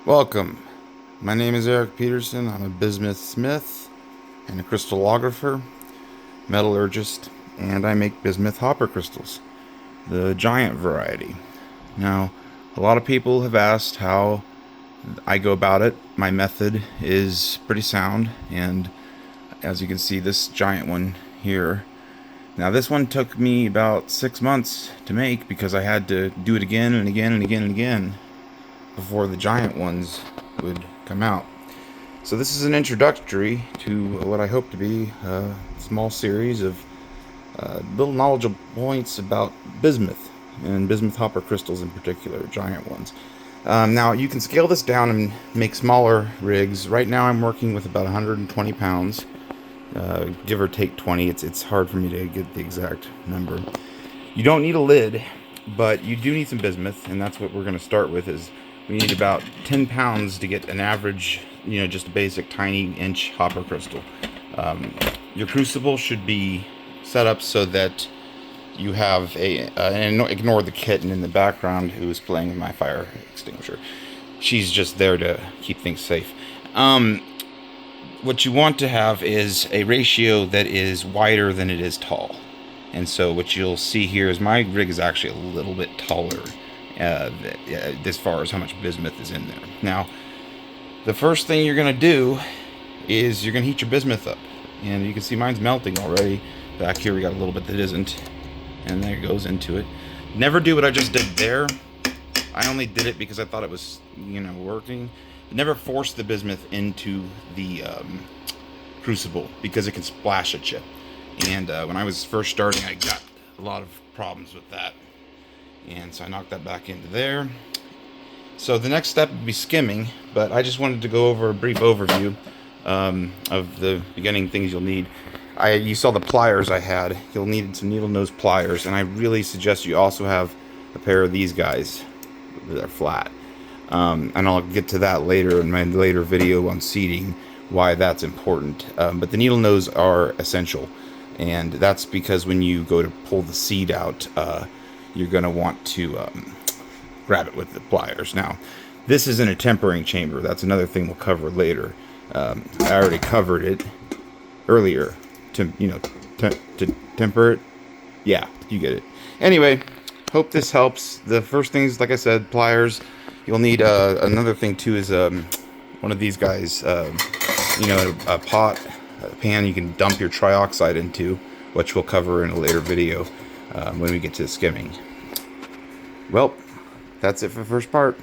Welcome. My name is Eric Peterson. I'm a bismuth smith and a crystallographer, metallurgist, and I make bismuth hopper crystals, the giant variety. Now, a lot of people have asked how I go about it. My method is pretty sound, and as you can see, this giant one here. Now, this one took me about 6 months to make because I had to do it again and again and again and again before the giant ones would come out. So this is an introductory to what I hope to be a small series of little knowledgeable points about bismuth, and bismuth hopper crystals in particular, giant ones. Now you can scale this down and make smaller rigs. Right now I'm working with about 120 pounds, give or take 20. It's hard for me to get the exact number. You don't need a lid, but you do need some bismuth, and that's what we're going to start with. Is we need about 10 pounds to get an average, just a basic tiny inch hopper crystal. Your crucible should be set up so that you have and ignore the kitten in the background who is playing with my fire extinguisher. She's just there to keep things safe. What you want to have is a ratio that is wider than it is tall. And so what you'll see here is my rig is actually a little bit taller as far as how much bismuth is in there. Now, the first thing you're going to do is you're going to heat your bismuth up. And you can see mine's melting already. Back here we got a little bit that isn't. And there it goes into it. Never do what I just did there. I only did it because I thought it was, working. Never force the bismuth into the crucible because it can splash at you. And when I was first starting, I got a lot of problems with that. And so I knocked that back into there. So the next step would be skimming, but I just wanted to go over a brief overview of the beginning things you'll need. You saw the pliers I had. You'll need some needle nose pliers, and I really suggest you also have a pair of these guys that are flat. And I'll get to that later in my later video on seeding, why that's important. But the needle nose are essential, and that's because when you go to pull the seed out, you're going to want to grab it with the pliers. Now, this isn't a tempering chamber. That's another thing we'll cover later. I already covered it earlier to temper it. Yeah, you get it. Anyway, hope this helps. The first things, like I said, pliers. You'll need another thing too is one of these guys. A pot, a pan you can dump your trioxide into, which we'll cover in a later video when we get to the skimming. Well, that's it for the first part.